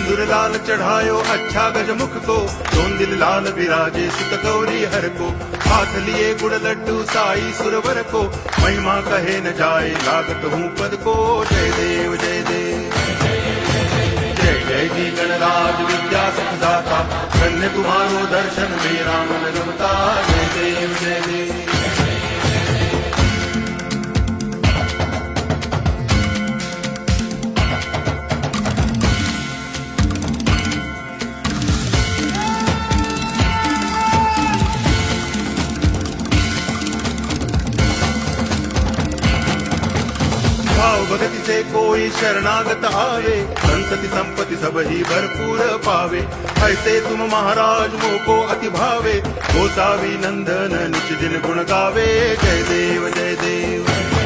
सिंदूर लाल चढ़ायो अच्छा गजमुख को, दोन दिल लाल विराजे सुत गौरी हर को, हाथ लिए गुड़ लड्डू साई सुरवर को, महिमा कहे न जाए लागत हूँ पद को। जय देव जय देव जय जय जी गणराज विद्या सुखदाता, धन्य तुम्हारो दर्शन मेरा मन रमता। जय देव जय देव भाव भगति से कोई शरणागत आवे, संतति संपत्ति सब ही भरपूर पावे। ऐसे तुम महाराज मोको अति भावे, गोसावी नंदन निच दिन गुण गावे। जय देव जय देव